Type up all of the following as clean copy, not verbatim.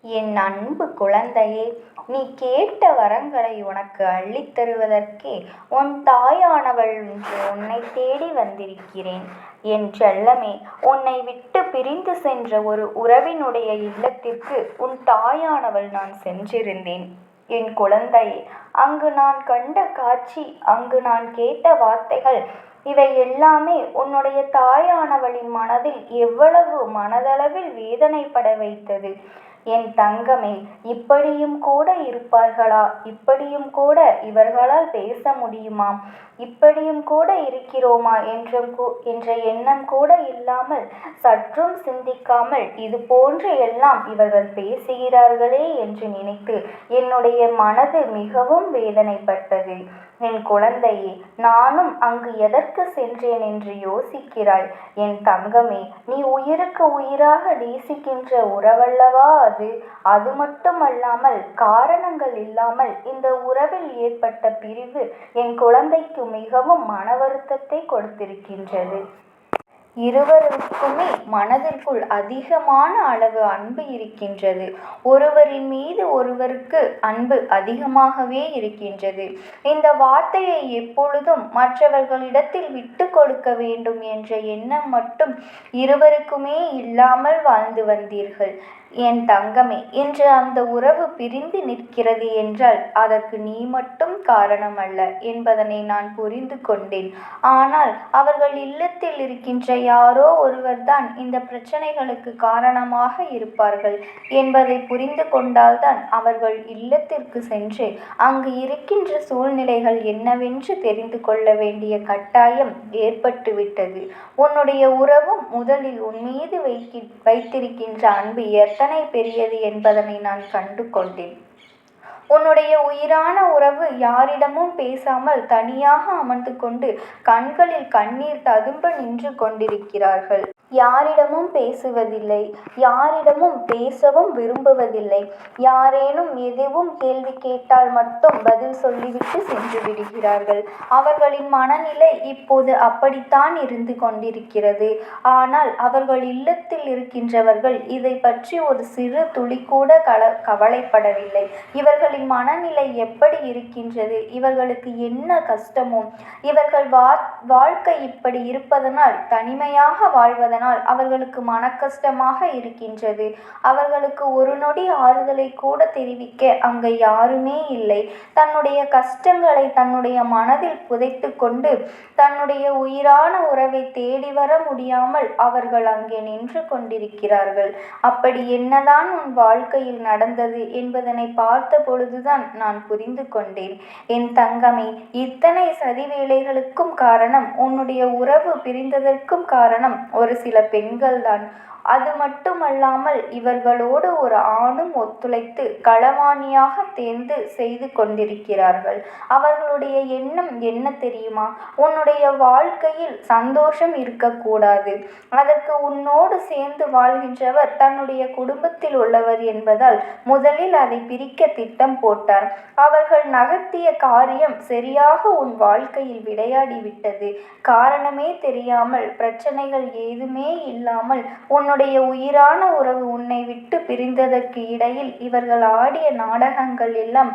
என் அன்பு குழந்தையே, நீ கேட்ட வரங்களை உனக்கு அள்ளித்தருவதற்கே உன் தாயானவள் இன்று உன்னை தேடி வந்திருக்கிறேன். என் செல்லமே, உன்னை விட்டு பிரிந்து சென்ற ஒரு உறவினுடைய இல்லத்திற்கு உன் தாயானவள் நான் சென்றிருந்தேன். என் குழந்தையே, அங்கு நான் கண்ட காட்சி, அங்கு நான் கேட்ட வார்த்தைகள், இவை எல்லாமே உன்னுடைய தாயானவளின் மனதில் எவ்வளவு மனதளவில் வேதனைப்பட வைத்தது. என் தங்கமே, இப்படியும் கூட இருப்பார்களா? இப்படியும் கூட இவர்களால் பேச முடியுமா? இப்படியும் கூட இருக்கிறோமா என்ற எண்ணம் கூட இல்லாமல், சற்றும் சிந்திக்காமல் இது போன்று எல்லாம் இவர்கள் பேசுகிறார்களே என்று நினைத்து என்னுடைய மனது மிகவும் வேதனைப்பட்டது. என் குழந்தையே, நானும் அங்கு எதற்கு சென்றேன் என்று யோசிக்கிறாய்? என் தங்கமே, நீ உயிருக்கு உயிராக நேசிக்கின்ற உறவல்லவா அது. அது மட்டுமல்லாமல் காரணங்கள் இல்லாமல் இந்த உறவில் ஏற்பட்ட பிரிவு என் குழந்தைக்கு மிகவும் மன வருத்தத்தை கொடுத்திருக்கின்றது. இருவருக்குமே மனதிற்குள் அதிகமான அளவு அன்பு இருக்கின்றது. ஒருவரின் மீது ஒருவருக்கு அன்பு அதிகமாகவே இருக்கின்றது. இந்த வார்த்தையை எப்பொழுதும் மற்றவர்களிடத்தில் விட்டு கொடுக்க வேண்டும் என்ற எண்ணம் மட்டும் இருவருக்குமே இல்லாமல் வாழ்ந்து வந்தீர்கள். என் தங்கமே, இன்று அந்த உறவு பிரிந்து நிற்கிறது என்றால் அதற்கு நீ மட்டும் காரணம் அல்ல என்பதனை நான் புரிந்து கொண்டேன். ஆனால் அவர்கள் இல்லத்தில் இருக்கின்ற யாரோ ஒருவர்தான் இந்த பிரச்சனைகளுக்கு காரணமாக இருப்பார்கள் என்பதை புரிந்து கொண்டால்தான் அவர்கள் இல்லத்திற்கு சென்று அங்கு இருக்கின்ற சூழ்நிலைகள் என்னவென்று தெரிந்து கொள்ள வேண்டிய கட்டாயம் ஏற்பட்டுவிட்டது. உன்னுடைய உறவும் முதலில் உன் மீது வைத்திருக்கின்ற அன்பு எத்தனை பெரியது என்பதனை நான் கண்டு கொண்டேன். உன்னுடைய உயிரான உறவு யாரிடமும் பேசாமல் தனியாக அமர்ந்து கொண்டு கண்களில் கண்ணீர் ததும்ப நின்று கொண்டிருக்கிறார்கள். யாரிடமும் பேசுவதில்லை, யாரிடமும் பேசவும் விரும்புவதில்லை. யாரேனும் எதுவும் கேள்வி கேட்டால் மட்டும் பதில் சொல்லிவிட்டு சென்று விடுகிறார்கள். அவர்களின் மனநிலை இப்போது அப்படித்தான் இருந்து கொண்டிருக்கிறது. ஆனால் அவர்கள் இல்லத்தில் இருக்கின்றவர்கள் இதை பற்றி ஒரு சிறு துளி கூட கவலைப்படவில்லை. இவர்களின் மனநிலை எப்படி இருக்கின்றது, இவர்களுக்கு என்ன கஷ்டமோ, இவர்கள் வாழ்க்கை இப்படி இருப்பதனால், தனிமையாக வாழ்வதனால் அவர்களுக்கு மன கஷ்டமாக இருக்கின்றது. அவர்களுக்கு ஒரு நொடி ஆறுதலை கூட தெரிவிக்க அங்கு யாருமே இல்லை. தன்னுடைய கஷ்டங்களை தன்னுடைய மனதில் புதைத்து கொண்டு தன்னுடைய உயிரான உறவை தேடி வர முடியாமல் அவர்கள் அங்கே நின்று கொண்டிருக்கிறார்கள். அப்படி என்னதான் உன் வாழ்க்கையில் நடந்தது என்பதனை பார்த்த பொழுதுதான் நான் புரிந்து கொண்டேன். என் தங்கமே, இத்தனை சதி வேலைகளுக்கும் காரணம், உன்னுடைய உறவு பிரிந்ததற்கும் காரணம் ஒரு சில பெண்கள்தான். அது மட்டுமல்லாமல் இவர்களோடு ஒரு ஆணும் ஒத்துழைத்து களவாணியாக தேர்ந்து செய்து கொண்டிருக்கிறார்கள். அவர்களுடைய எண்ணம் என்ன தெரியுமா? உன்னுடைய வாழ்க்கையில் சந்தோஷம் இருக்கக்கூடாது. அதற்கு உன்னோடு சேர்ந்து வாழ்கின்றவர் தன்னுடைய குடும்பத்தில் உள்ளவர் என்பதால் முதலில் அதை பிரிக்க திட்டம் போட்டார். அவர்கள் நகர்த்திய காரியம் சரியாக உன் வாழ்க்கையில் விளையாடிவிட்டது. காரணமே தெரியாமல், பிரச்சனைகள் ஏதுமே இல்லாமல் உன்னுடைய உயிரான உறவு உன்னை விட்டு பிரிந்ததற்கு இடையில் இவர்கள் ஆடிய நாடகங்கள் எல்லாம்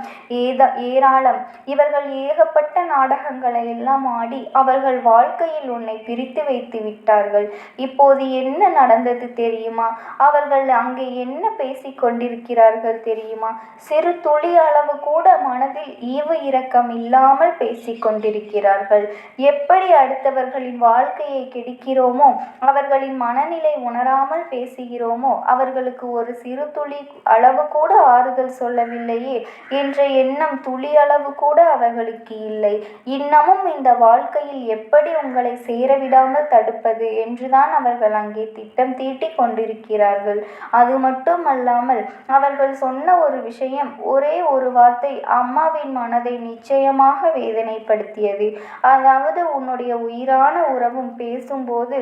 ஏராளம். இவர்கள் ஏகப்பட்ட நாடகங்களை எல்லாம் ஆடி அவர்கள் வாழ்க்கையில் உன்னை பிரித்து வைத்து விட்டார்கள். இப்போது என்ன நடந்தது தெரியுமா? அவர்கள் அங்கே என்ன பேசிக் கொண்டிருக்கிறார்கள் தெரியுமா? சிறு துளி அளவு கூட மனதில் ஈவு இரக்கம் இல்லாமல் பேசிக் கொண்டிருக்கிறார்கள். எப்படி அடுத்தவர்களின் வாழ்க்கையை கெடுக்கிறோமோ, அவர்களின் மனநிலை உணராமல் பேசுகிறோமோ, அவர்களுக்கு ஒரு சிறு துளி அளவு கூட ஆறுதல் சொல்லவில்லையே என்ற எண்ணம் துளி அளவு கூட அவர்களுக்கு இல்லை. இன்னமும் இந்த வாழ்க்கையில் எப்படி உங்களை சேரவிடாமல் தடுப்பது என்றுதான் அவர்கள் அங்கே திட்டம் தீட்டி கொண்டிருக்கிறார்கள். அது மட்டுமல்லாமல் அவர்கள் சொன்ன ஒரு விஷயம், ஒரே ஒரு வார்த்தை அம்மாவின் மனதை நிச்சயமாக வேதனைப்படுத்தியது. அதாவது உன்னுடைய உயிரான உறவும் பேசும்போது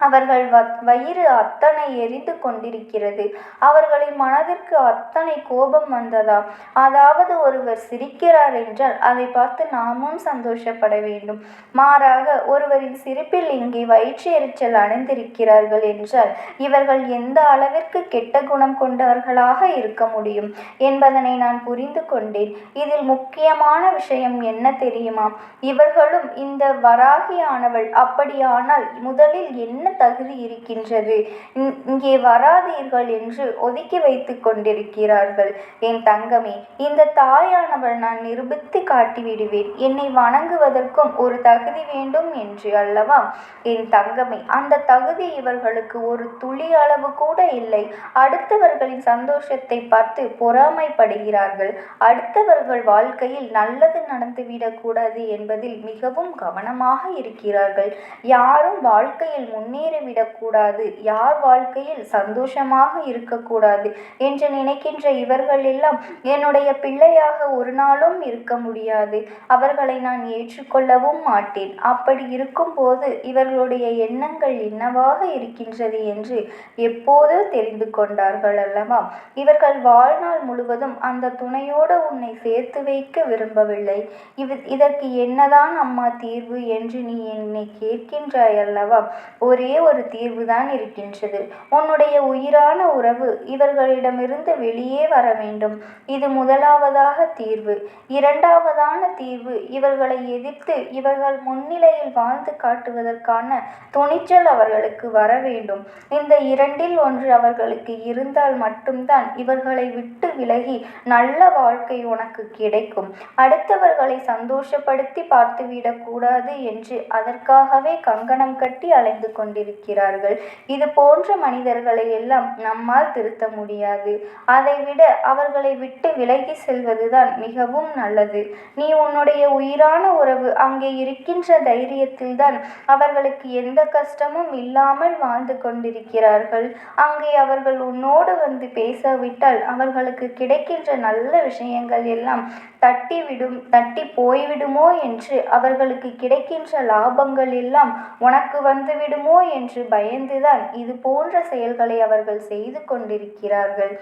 அவர்கள் வயிறு அத்தனை எரிந்து கொண்டிருக்கிறது. அவர்களின் மனதிற்கு அத்தனை கோபம் வந்ததா? அதாவது ஒருவர் சிரிக்கிறார் என்றால் அதை பார்த்து நாமும் சந்தோஷப்பட வேண்டும். மாறாக ஒருவரின் சிரிப்பில் இங்கே வயிற்று எரிச்சல் அடைந்திருக்கிறார்கள் என்றால் இவர்கள் எந்த அளவிற்கு கெட்ட குணம் கொண்டவர்களாக இருக்க முடியும் என்பதனை நான் புரிந்து கொண்டேன். இதில் முக்கியமான விஷயம் என்ன தெரியுமா? இவர்களும் இந்த வராகியானவள் அப்படியானால் முதலில் என்ன தகுதி இருக்கின்றது? இங்கே வராதீர்கள் என்று ஒதுக்கி வைத்து கொண்டிருக்கிறார்கள். என் தங்கமே, இந்த தாயானவள் நான் நிரூபித்து காட்டிவிடுவேன். என்னை வணங்குவதற்கும் ஒரு தகுதி வேண்டும் என்று அல்லவா? என் தங்கமே, அந்த தகுதி இவர்களுக்கு ஒரு துளி அளவு கூட இல்லை. அடுத்தவர்களின் சந்தோஷத்தை பார்த்து பொறாமைப்படுகிறார்கள். அடுத்தவர்கள் வாழ்க்கையில் நல்லது நடந்துவிடக்கூடாது என்பதில் மிகவும் கவனமாக இருக்கிறார்கள். யாரும் வாழ்க்கையில் முன்னேறிவிடக்கூடாது, யார் வாழ்க்கையில் சந்தோஷமாக இருக்கக்கூடாது என்று நினைக்கின்ற இவர்கள் எல்லாம் என்னுடைய பிள்ளையாக ஒரு நாளும் இருக்க முடியாது. அவர்களை நான் ஏற்றுக்கொள்ளவும் மாட்டேன். அப்படி இருக்கும்போது இவர்களுடைய எண்ணங்கள் என்னவாக இருக்கின்றது என்று எப்போதோ தெரிந்து கொண்டார்கள் அல்லவா? இவர்கள் வாழ்நாள் முழுவதும் அந்த துணையோடு உன்னை சேர்த்து வைக்க விரும்பவில்லை. இதற்கு என்னதான் அம்மா தீர்வு என்று நீ என்னை கேட்கின்றாய் அல்லவா? ஒரே ஒரு தீர்வுதான் இருக்கின்றது. உன்னுடைய உயிரான உறவு இவர்களிடமிருந்து வெளியே வர வேண்டும். இது முதலாவதாக தீர்வு. இரண்டாவதான தீர்வு, இவர்களை எதிர்த்து இவர்கள் முன்னிலையில் வாழ்ந்து காட்டுவதற்கான துணிச்சல் அவர்களுக்கு வர வேண்டும். இந்த இரண்டில் ஒன்று அவர்களுக்கு இருந்தால் மட்டும்தான் இவர்களை விட்டு விலகி நல்ல வாழ்க்கை உனக்கு கிடைக்கும். அடுத்தவர்களை சந்தோஷப்படுத்தி பார்த்துவிடக் கூடாது என்று அதற்காகவே கங்கணம் கட்டி அலைந்து கொண்டிருக்கிறார்கள். இது போன்ற மனிதர்களை எல்லாம் நம்மால் திருத்த முடியாது. அதைவிட அவர்களை விட்டு விலகி செல்வதுதான் மிகவும் நல்லது. நீ உன்னுடைய உயிரான உறவு அங்கே இருக்கின்ற தைரியத்தில்தான் அவர்களுக்கு எந்த கஷ்டமும் இல்லாமல் வாழ்ந்து கொண்டிருக்கிறார்கள். அங்கே அவர்கள் உன்னோடு வந்து பேசாவிட்டால் அவர்களுக்கு கிடைக்கின்ற நல்ல விஷயங்கள் எல்லாம் தட்டி போய்விடுமோ என்று, அவர்களுக்கு கிடைக்கின்ற லாபங்கள் எல்லாம் உனக்கு வந்துவிடுமோ என்று பயந்துதான் இது போன்ற செயல்களை அவர்கள் செய்து கொண்டிருக்கிறார்கள்.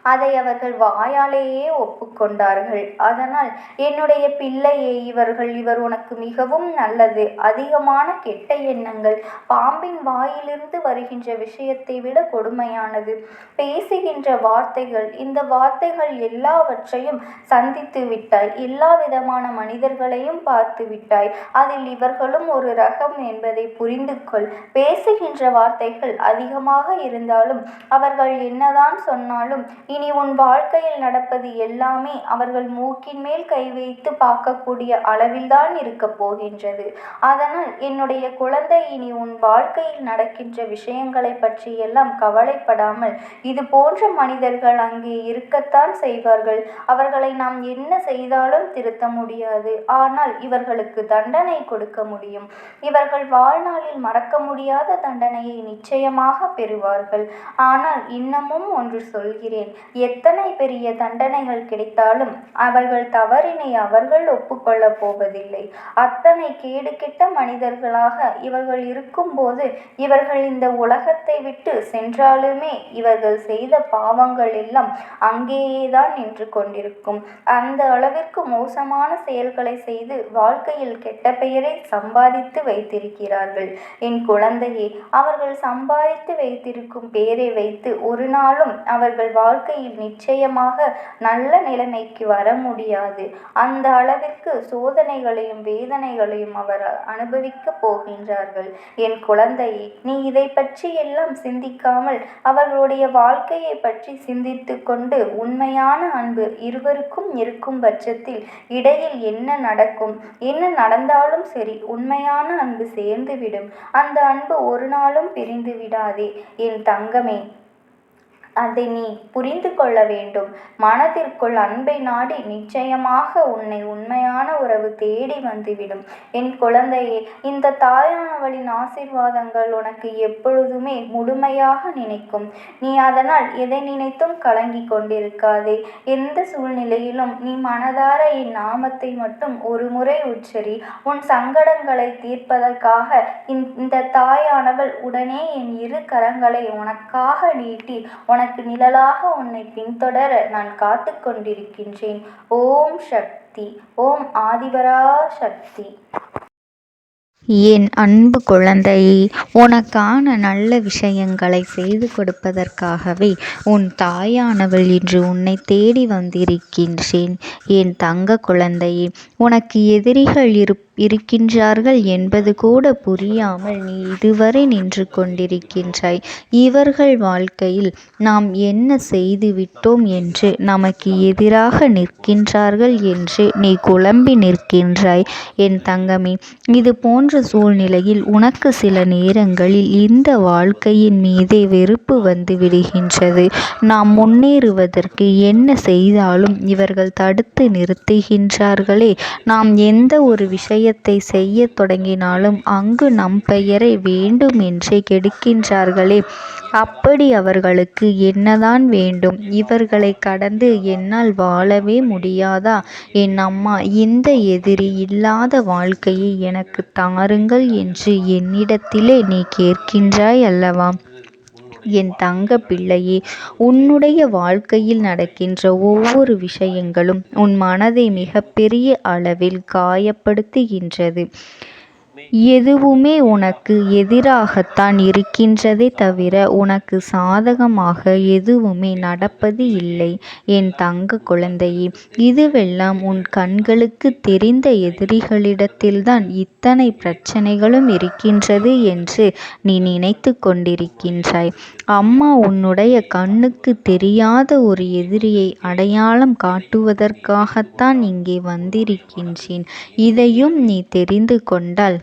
அதை அவர்கள் வாயாலேயே ஒப்புக்கொண்டார்கள். அதனால் என்னுடைய பிள்ளையே, இவர் உனக்கு மிகவும் நல்லது. அதிகமான கெட்ட எண்ணங்கள் பாம்பின் வாயிலிருந்து வருகின்ற விஷயத்தை விட கொடுமையானது. பேசுகின்ற வார்த்தைகள், இந்த வார்த்தைகள் எல்லாவற்றையும் சந்தித்து விட்டாய். எல்லா விதமான மனிதர்களையும் பார்த்து விட்டாய். அதில் இவர்களும் ஒரு ரகம் என்பதை புரிந்து கொள். பேசுகின்ற வார்த்தைகள் அதிகமாக இருந்தாலும் அவர்கள் என்னதான் சொன்னாலும் இனி உன் வாழ்க்கையில் நடப்பது எல்லாமே அவர்கள் மூக்கின் மேல் கை வைத்து பார்க்கக்கூடிய அளவில்தான் இருக்க போகின்றது. அதனால் என்னுடைய குழந்தை, இனி உன் வாழ்க்கையில் நடக்கின்ற விஷயங்களை பற்றி எல்லாம் கவலைப்படாமல், இது போன்ற மனிதர்கள் அங்கே இருக்கத்தான் செய்வார்கள். அவர்களை நாம் என்ன செய்தாலும் திருத்த முடியாது. ஆனால் இவர்களுக்கு தண்டனை கொடுக்க முடியும். இவர்கள் வாழ்நாளில் மறக்க முடியாத தண்டனையை நிச்சயமாக பெறுவார்கள். ஆனால் இன்னமும் ஒன்று சொல்கிறேன், எத்தனை பெரிய தண்டனைகள் கிடைத்தாலும் அவர்கள் தவறினை அவர்கள் ஒப்புக்கொள்ளப் போவதில்லை. அத்தனை கேடு கெட்ட மனிதர்களாக இவர்கள் இருக்கும்போது இவர்கள் இந்த உலகத்தை விட்டு சென்றாலுமே இவர்கள் செய்த பாவங்கள் எல்லாம் அங்கேயேதான் நின்று கொண்டிருக்கும். அந்த அளவிற்கு மோசமான செயல்களை செய்து வாழ்க்கையில் கெட்ட பெயரை சம்பாதித்து வைத்திருக்கிறார்கள். என் குழந்தையே, அவர்கள் சம்பாதித்து வைத்திருக்கும் பெயரை வைத்து ஒரு நாளும் அவர்கள் வாழ்க்கையில் நிச்சயமாக நல்ல நிலைமைக்கு வர முடியாது. அந்த அளவிற்கு சோதனைகளையும் வேதனைகளையும் அவர் அனுபவிக்க போகின்றார்கள். என் குழந்தையே, நீ இதை பற்றி எல்லாம் சிந்திக்காமல் அவர்களுடைய வாழ்க்கையை பற்றி சிந்தித்து கொண்டு உண்மையான அன்பு இருவருக்கும் இருக்கும் பட்சத்தில் இடையில் என்ன நடக்கும், என்ன நடந்தாலும் சரி, உண்மையான அன்பு சேர்ந்துவிடும். அந்த அன்பு ஒரு நாளும் பிரிந்து விடாதே என் தங்கமே. அதை நீ புரிந்து கொள்ள வேண்டும். மனதிற்குள் அன்பை நாடி நிச்சயமாக உன்னை உண்மையான உறவு தேடி வந்துவிடும். என் குழந்தையே, இந்த தாயானவளின் ஆசீர்வாதங்கள் உனக்கு எப்பொழுதுமே முழுமையாக நினைக்கும். நீ அதனால் எதை நினைத்தும் கலங்கிக் கொண்டிருக்காதே. எந்த சூழ்நிலையிலும் நீ மனதார என் நாமத்தை மட்டும் ஒரு முறை உச்சரி. உன் சங்கடங்களை தீர்ப்பதற்காக இந்த தாயானவள் உடனே என் இரு கரங்களை உனக்காக நீட்டி உனக்கு நிழலாக உன்னை பின்தொடர நான் காத்து கொண்டிருக்கின்றேன். ஓம் சக்தி. ஓம் ஆதிபரா சக்தி. என் அன்பு குழந்தையே, உனக்கான நல்ல விஷயங்களை செய்து கொடுப்பதற்காகவே உன் தாயானவள் இன்று உன்னை தேடி வந்திருக்கின்றேன். என் தங்க குழந்தையே, உனக்கு எதிரிகள் இருக்கின்றார்கள் என்பது கூட புரியாமல் நீ இதுவரை நின்று கொண்டிருக்கின்றாய். இவர்கள் வாழ்க்கையில் நாம் என்ன செய்து விட்டோம் என்று நமக்கு எதிராக நிற்கின்றார்கள் என்று நீ குழம்பி நிற்கின்றாய். என் தங்கமே, இது போன்ற சூழ்நிலையில் உனக்கு சில நேரங்களில் இந்த வாழ்க்கையின் மீதே வெறுப்பு வந்து விடுகின்றது. நாம் முன்னேறுவதற்கு என்ன செய்தாலும் இவர்கள் தடுத்து நிறுத்துகின்றார்களே. நாம் எந்த ஒரு விஷயத்தை செய்ய தொடங்கினாலும் அங்கு நம் பெயரை வேண்டும் என்றே கெடுக்கின்றார்களே. அப்படி அவர்களுக்கு என்னதான் வேண்டும்? இவர்களை கடந்து என்னால் வாழவே முடியாதா? என் அம்மா, இந்த எதிரி இல்லாத வாழ்க்கையை எனக்கு தாருங்கள் என்று என்னிடத்திலே நீ கேட்கின்றாய் அல்லவா? என் தங்க பிள்ளையே, உன்னுடைய வாழ்க்கையில் நடக்கின்ற ஒவ்வொரு விஷயங்களும் உன் மனதை மிகப்பெரிய அளவில் காயப்படுத்துகின்றது. எதுவுமே உனக்கு எதிராகத்தான் இருக்கின்றதே தவிர உனக்கு சாதகமாக எதுவுமே நடப்பது இல்லை. என் தங்க குழந்தையே, இதுவெல்லாம் உன் கண்களுக்கு தெரிந்த எதிரிகளிடத்தில்தான் இத்தனை பிரச்சனைகளும் இருக்கின்றது என்று நீ நினைத்து கொண்டிருக்கின்றாய். அம்மா உன்னுடைய கண்ணுக்கு தெரியாத ஒரு எதிரியை அடையாளம் காட்டுவதற்காகத்தான் இங்கே வந்திருக்கின்றேன். இதையும் நீ தெரிந்து கொண்டால்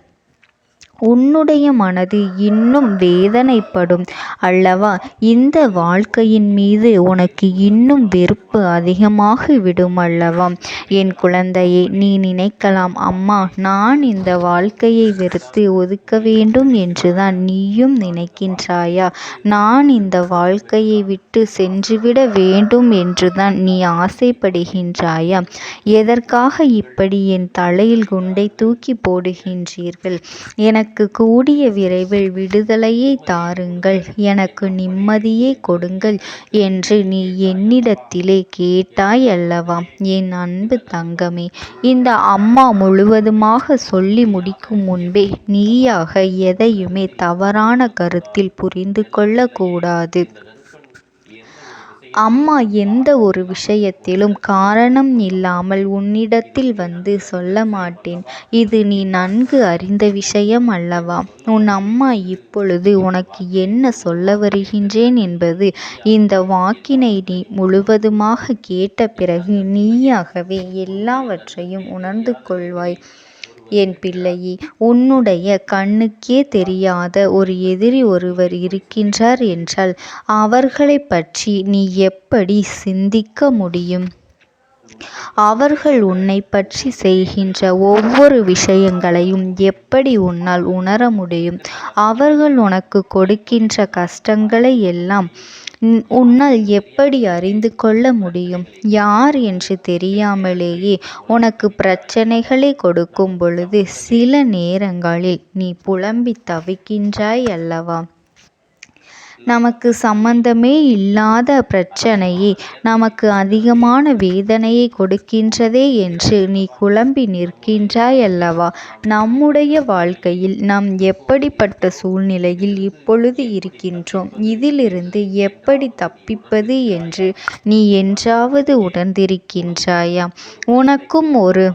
உன்னுடைய மனது இன்னும் வேதனைப்படும் அல்லவா? இந்த வாழ்க்கையின் மீது உனக்கு இன்னும் வெறுப்பு அதிகமாகி விடும் அல்லவா? என் குழந்தையே, நீ நினைக்கலாம், அம்மா, நான் இந்த வாழ்க்கையை வெறுத்து ஒதுக்க வேண்டும் என்றுதான் நீயும் நினைக்கின்றாயா? நான் இந்த வாழ்க்கையை விட்டு சென்றுவிட வேண்டும் என்றுதான் நீ ஆசைப்படுகின்றாயா? எதற்காக இப்படி என் தலையில் குண்டை தூக்கி போடுகின்றீர்கள்? எனக்கு கூடிய விரைவில் விடுதலையை தாருங்கள், எனக்கு நிம்மதியை கொடுங்கள் என்று நீ என்னிடத்திலே கேட்டாய் அல்லவா? என் அன்பு தங்கமே, இந்த அம்மா முழுவதுமாக சொல்லி முடிக்கும் முன்பே நீயாக எதையுமே தவறான கருத்தில் புரிந்து கொள்ளக்கூடாது. அம்மா எந்த ஒரு விஷயத்திலும் காரணம் இல்லாமல் உன்னிடத்தில் வந்து சொல்ல மாட்டேன். இது நீ நன்கு அறிந்த விஷயம் அல்லவா? உன் அம்மா இப்பொழுது உனக்கு என்ன சொல்ல வருகின்றேன் என்பது இந்த வாக்கினை நீ முழுவதுமாக கேட்ட பிறகு நீயாகவே எல்லாவற்றையும் உணர்ந்து கொள்வாய். என் பிள்ளையே, உன்னுடைய கண்ணுக்கே தெரியாத ஒரு எதிரி ஒருவர் இருக்கின்றார் என்றால் அவர்களை பற்றி நீ எப்படி சிந்திக்க முடியும்? அவர்கள் உன்னை பற்றி செய்கின்ற ஒவ்வொரு விஷயங்களையும் எப்படி உன்னால் உணர முடியும்? அவர்கள் உனக்கு கொடுக்கின்ற கஷ்டங்களை எல்லாம் உன்னால் எப்படி அறிந்து கொள்ள முடியும்? யார் என்று தெரியாமலேயே உனக்கு பிரச்சனைகளை கொடுக்கும் பொழுது சில நேரங்களில் நீ புலம்பி தவிக்கின்றாய் அல்லவா? நமக்கு சம்பந்தமே இல்லாத பிரச்சனையே நமக்கு அதிகமான வேதனையை கொடுக்கின்றதே என்று நீ குழம்பி நிற்கின்றாய் அல்லவா? நம்முடைய வாழ்க்கையில் நாம் எப்படிப்பட்ட சூழ்நிலையில் இப்பொழுது இருக்கின்றோம், இதிலிருந்து எப்படி தப்பிப்பது என்று நீ என்றாவது உணர்ந்திருக்கின்றாயா? உனக்கும் ஒரு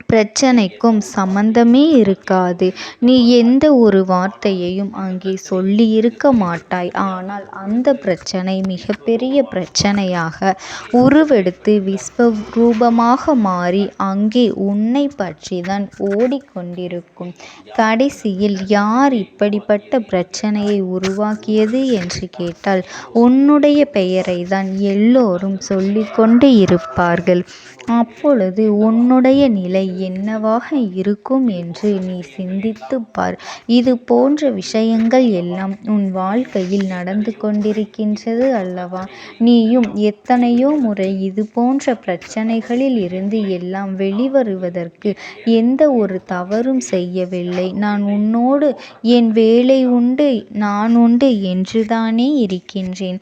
பிரச்சனைக்கும் சம்பந்தமே இருக்காது. நீ எந்த ஒரு வார்த்தையையும் அங்கே சொல்லியிருக்க மாட்டாய். ஆனால் அந்த பிரச்சனை மிகப்பெரிய பிரச்சனையாக உருவெடுத்து விஸ்வரூபமாக மாறி அங்கே உன்னை பற்றிதான் ஓடிக்கொண்டிருக்கும். கடைசியில் யார் இப்படிப்பட்ட பிரச்சனையை உருவாக்கியது என்று கேட்டால் உன்னுடைய பெயரைதான் எல்லோரும் சொல்லிக்கொண்டு இருப்பார்கள். அப்பொழுது உன்னுடைய நிலை என்னவாக இருக்கும் என்று நீ சிந்தித்துப் பார். இது போன்ற விஷயங்கள் எல்லாம் உன் வாழ்க்கையில் நடந்து கொண்டிருக்கின்றது அல்லவா? நீயும் எத்தனையோ முறை இது போன்ற பிரச்சனைகளில் இருந்து எல்லாம் வெளிவருவதற்கு எந்த ஒரு தவறும் செய்யவில்லை. நான் உன்னோடு என் வேலை உண்டு நான் உண்டு என்றுதானே இருக்கின்றேன்.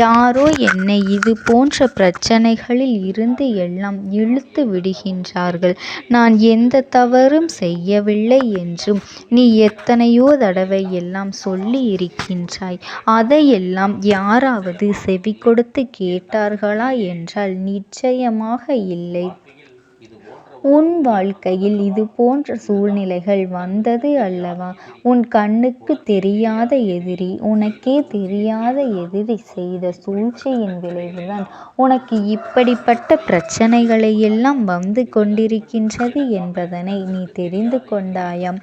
யாரோ என்னை இது போன்ற பிரச்சனைகளில் இருந்து எல்லாம் இழுத்து விடுகின்றார்கள். நான் எந்த தவறும் செய்யவில்லை என்றும் நீ எத்தனையோ தடவை எல்லாம் சொல்லி இருக்கின்றாய். அதையெல்லாம் யாராவது செவி கொடுத்து கேட்டார்களா என்றால் நிச்சயமாக இல்லை. உன் வாழ்க்கையில் இது போன்ற சூழ்நிலைகள் வந்தது அல்லவா? உன் கண்ணுக்கு தெரியாத எதிரி, உனக்கே தெரியாத எதிரி செய்த சூழ்ச்சியின் விளைவுதான் உனக்கு இப்படிப்பட்ட பிரச்சனைகளை எல்லாம் வந்து கொண்டிருக்கின்றது என்பதனை நீ தெரிந்து கொண்டாயாம்.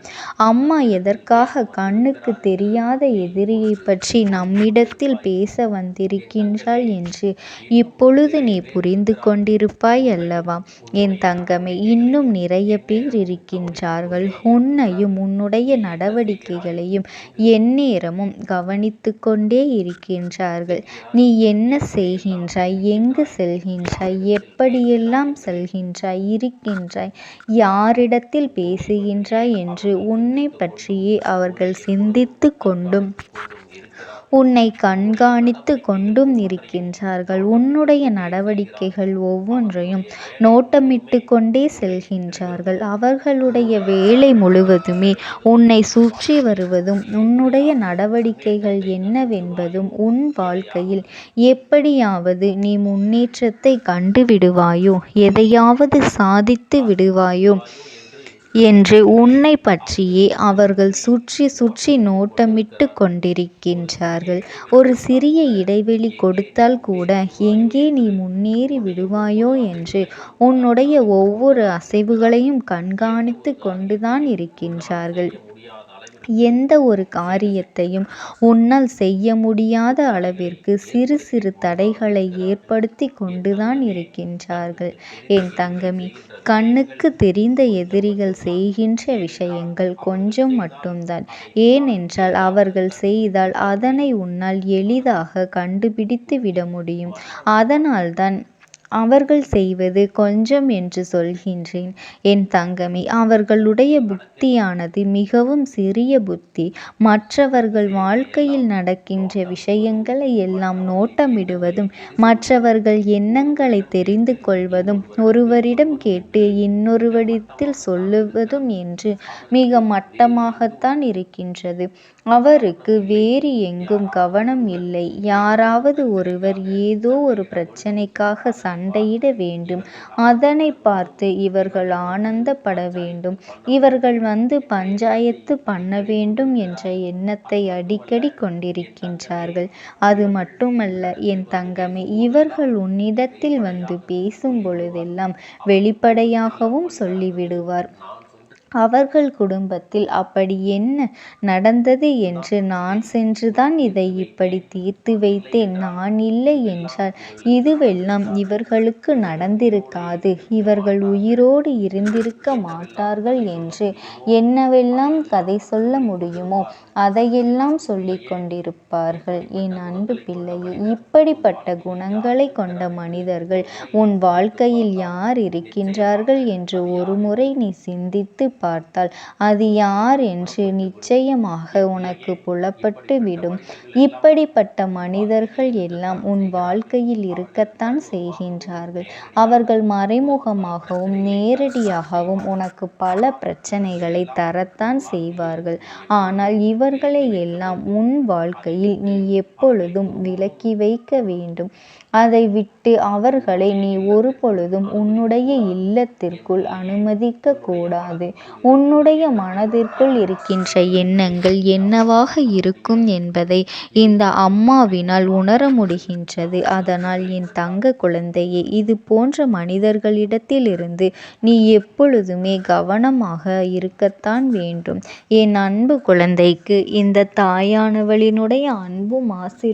அம்மா எதற்காக கண்ணுக்கு தெரியாத எதிரியை பற்றி நம்மிடத்தில் பேச வந்திருக்கின்றாள் என்று இப்பொழுது நீ புரிந்து கொண்டிருப்பாய் அல்லவா? என் தங்கமே, இன்னும் நிறைய பேர் இருக்கின்றார்கள். உன்னையும் உன்னுடைய நடவடிக்கைகளையும் எந்நேரமும் கவனித்து கொண்டே இருக்கின்றார்கள். நீ என்ன செய்கின்றாய், எங்கு செல்கின்றாய், எப்படியெல்லாம் செல்கின்றாய், இருக்கின்றாய், யாரிடத்தில் பேசுகின்றாய் என்று உன்னை பற்றியே அவர்கள் சிந்தித்து கொண்டும் உன்னை கண்காணித்து கொண்டும் இருக்கின்றார்கள். உன்னுடைய நடவடிக்கைகள் ஒவ்வொன்றையும் நோட்டமிட்டு கொண்டே செல்கின்றார்கள். அவர்களுடைய வேலை முழுவதுமே உன்னை சுற்றி வருவதும் உன்னுடைய நடவடிக்கைகள் என்னவென்பதும் உன் வாழ்க்கையில் எப்படியாவது நீ முன்னேற்றத்தை கண்டு விடுவாயோ, எதையாவது சாதித்து விடுவாயோ என்று உன்னை பற்றியே அவர்கள் சுற்றி சுற்றி நோட்டமிட்டு கொண்டிருக்கின்றார்கள். ஒரு சிறிய இடைவெளி கொடுத்தால் கூட எங்கே நீ முன்னேறி விடுவாயோ என்று உன்னுடைய ஒவ்வொரு அசைவுகளையும் கண்காணித்து கொண்டுதான் இருக்கின்றார்கள். எந்த ஒரு காரியத்தையும் உன்னால் செய்ய முடியாத அளவிற்கு சிறு சிறு தடைகளை ஏற்படுத்தி கொண்டுதான் இருக்கின்றார்கள். என் தங்கமே, கண்ணுக்கு தெரிந்த எதிரிகள் செய்கின்ற விஷயங்கள் கொஞ்சம் மட்டும்தான். ஏனென்றால் அவர்கள் செய்தால் அதனை உன்னால் எளிதாக கண்டுபிடித்து விட முடியும். அதனால்தான் அவர்கள் செய்வது கொஞ்சம் என்று சொல்கின்றேன். என் தங்கமே, அவர்களுடைய புத்தியானது மிகவும் சிறிய புத்தி. மற்றவர்கள் வாழ்க்கையில் நடக்கின்ற விஷயங்களை எல்லாம் நோட்டமிடுவதும் மற்றவர்கள் எண்ணங்களை தெரிந்து கொள்வதும் ஒருவரிடம் கேட்டு இன்னொருவரிடத்தில் சொல்லுவதும் என்று மிக மட்டமாகத்தான் இருக்கின்றது. அவருக்கு வேறு எங்கும் கவனம் இல்லை. யாராவது ஒருவர் ஏதோ ஒரு பிரச்சனைக்காக சண்டையிட வேண்டும். அதனை பார்த்து இவர்கள் ஆனந்தப்பட வேண்டும். இவர்கள் வந்து பஞ்சாயத்து பண்ண வேண்டும் என்ற எண்ணத்தை அடிக்கடி கொண்டிருக்கின்றார்கள். அது மட்டுமல்ல என் தங்கமே, இவர்கள் உன்னிடத்தில் வந்து பேசும் பொழுதெல்லாம் வெளிப்படையாகவும் சொல்லிவிடுவார். அவர்கள் குடும்பத்தில் அப்படி என்ன நடந்தது என்று நான் சென்றுதான் இதை இப்படி தீர்த்து வைத்தேன். நான் இல்லை என்றால் இதுவெல்லாம் இவர்களுக்கு நடந்திருக்காது. இவர்கள் உயிரோடு இருந்திருக்க மாட்டார்கள் என்று என்னவெல்லாம் கதை சொல்ல முடியுமோ அதையெல்லாம் சொல்லிக் கொண்டிருப்பார்கள். என் அன்பு பிள்ளையே, இப்படிப்பட்ட குணங்களை கொண்ட மனிதர்கள் உன் வாழ்க்கையில் யார் இருக்கின்றார்கள் என்று ஒருமுறை நீ சிந்தித்து பார்த்தால் அது யார் என்று நிச்சயமாக உனக்கு புலப்பட்டுவிடும். இப்படிப்பட்ட மனிதர்கள் எல்லாம் உன் வாழ்க்கையில் இருக்கத்தான் செய்கின்றார்கள். அவர்கள் மறைமுகமாகவும் நேரடியாகவும் உனக்கு பல பிரச்சனைகளை தரத்தான் செய்வார்கள். ஆனால் இவர்களை எல்லாம் உன் வாழ்க்கையில் நீ எப்பொழுதும் விலக்கி வைக்க வேண்டும். அதை விட்டு அவர்களை நீ ஒருபொழுதும் உன்னுடைய இல்லத்திற்குள் அனுமதிக்க கூடாது. உன்னுடைய மனதிற்குள் இருக்கின்ற எண்ணங்கள் என்னவாக இருக்கும் என்பதை இந்த அம்மாவினால் உணர முடிகின்றது. அதனால் என் தங்க குழந்தையே, இது போன்ற மனிதர்களிடத்திலிருந்து நீ எப்பொழுதுமே கவனமாக இருக்கத்தான் வேண்டும். என் அன்பு குழந்தைக்கு இந்த தாயானவளினுடைய அன்பும் ஆசீர்வாதம்